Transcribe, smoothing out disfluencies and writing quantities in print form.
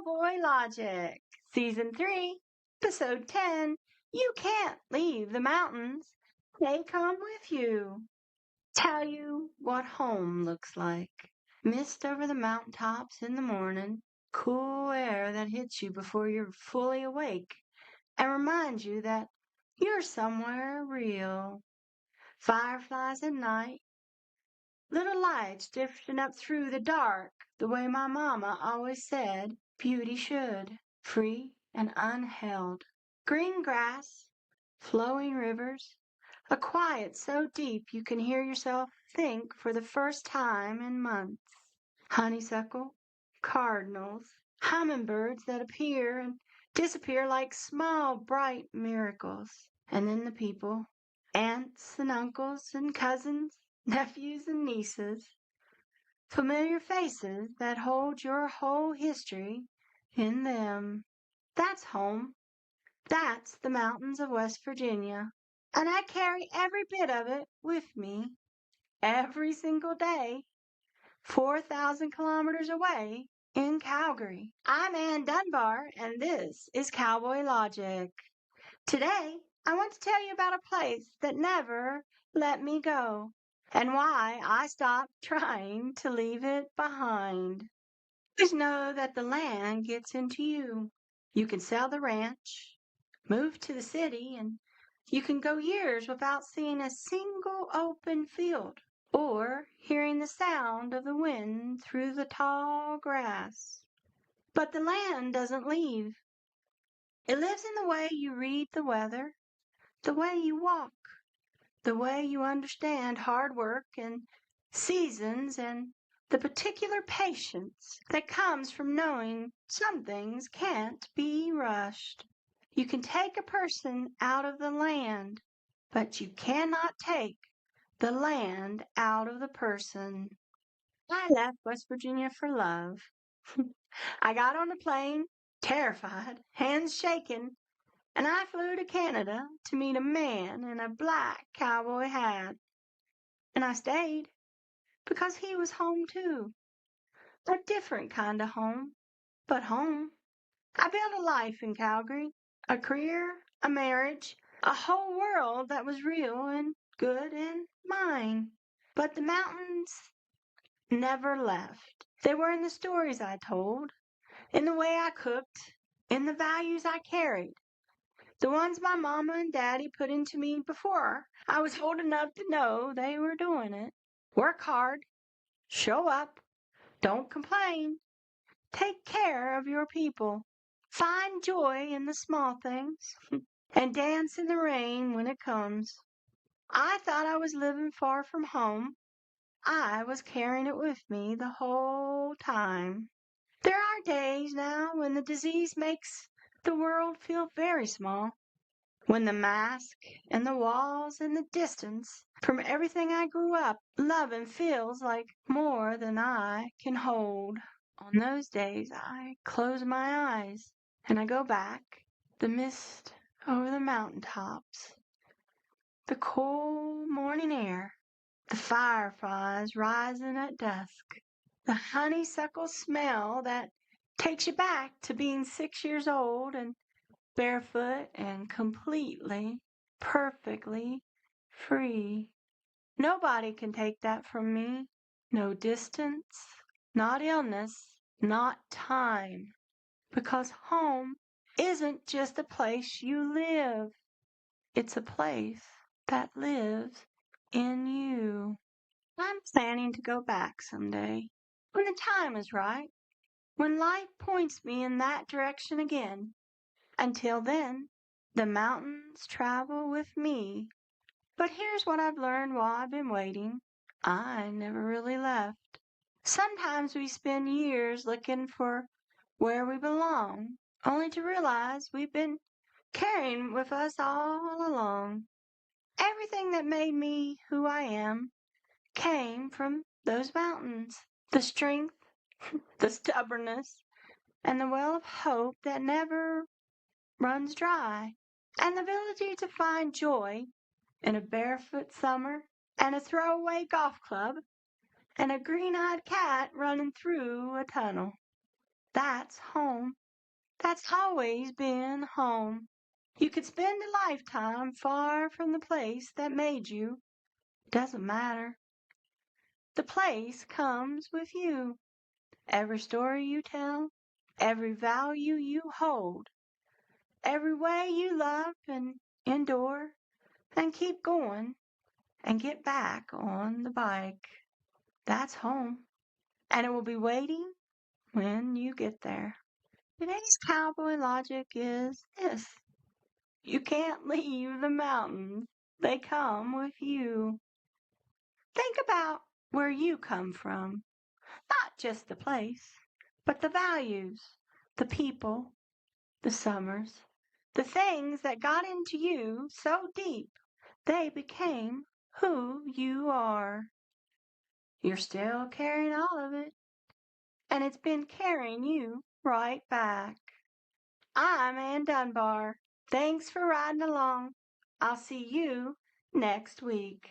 Cowboy Logic, Season 3, Episode 10. You can't leave the mountains. They come with you. Tell you what home looks like. Mist over the mountaintops in the morning, cool air that hits you before you're fully awake and reminds you that you're somewhere real. Fireflies at night, little lights drifting up through the dark, the way my mama always said beauty should, free and unheld. Green grass, flowing rivers, a quiet so deep you can hear yourself think for the first time in months. Honeysuckle, cardinals, hummingbirds that appear and disappear like small bright miracles. And then the people, aunts and uncles and cousins, nephews and nieces, familiar faces that hold your whole history in them. That's home. That's the mountains of West Virginia. And I carry every bit of it with me every single day, 4,000 kilometers away in Calgary. I'm Ann Dunbar, and this is Cowboy Logic. Today, I want to tell you about a place that never let me go, and why I stopped trying to leave it behind. Just know that the land gets into you. You can sell the ranch, move to the city, and you can go years without seeing a single open field or hearing the sound of the wind through the tall grass. But the land doesn't leave. It lives in the way you read the weather, the way you walk, the way you understand hard work and seasons, and the particular patience that comes from knowing some things can't be rushed. You can take a person out of the land, but you cannot take the land out of the person. I left West Virginia for love. I got on a plane, terrified, hands shaking, and I flew to Canada to meet a man in a black cowboy hat. And I stayed because he was home too. A different kind of home, but home. I built a life in Calgary, a career, a marriage, a whole world that was real and good and mine. But the mountains never left. They were in the stories I told, in the way I cooked, in the values I carried. The ones my mama and daddy put into me before I was old enough to know they were doing it. Work hard, show up, don't complain, take care of your people, find joy in the small things, and dance in the rain when it comes. I thought I was living far from home. I was carrying it with me the whole time. There are days now when the disease makes the world feel very small. When the mask and the walls and the distance from everything I grew up loving feels like more than I can hold. On those days I close my eyes and I go back. The mist over the mountain tops, the cool morning air, the fireflies rising at dusk, the honeysuckle smell that takes you back to being 6 years old and barefoot and completely, perfectly free. Nobody can take that from me. No distance, not illness, not time. Because home isn't just a place you live. It's a place that lives in you. I'm planning to go back someday, when the time is right, when life points me in that direction again. Until then, the mountains travel with me. But here's what I've learned while I've been waiting. I never really left. Sometimes we spend years looking for where we belong, only to realize we've been carrying with us all along. Everything that made me who I am came from those mountains. The strength, the stubbornness, and the well of hope that never runs dry, and the ability to find joy in a barefoot summer and a throwaway golf club and a green-eyed cat running through a tunnel. That's home. That's always been home. You could spend a lifetime far from the place that made you. Doesn't matter. The place comes with you. Every story you tell, every value you hold, every way you love and endure and keep going and get back on the bike. That's home. And it will be waiting when you get there. Today's cowboy logic is this. You can't leave the mountains. They come with you. Think about where you come from. Not just the place, but the values, the people, the summers, the things that got into you so deep they became who you are. You're still carrying all of it, and it's been carrying you right back. I'm Ann Dunbar. Thanks for riding along. I'll see you next week.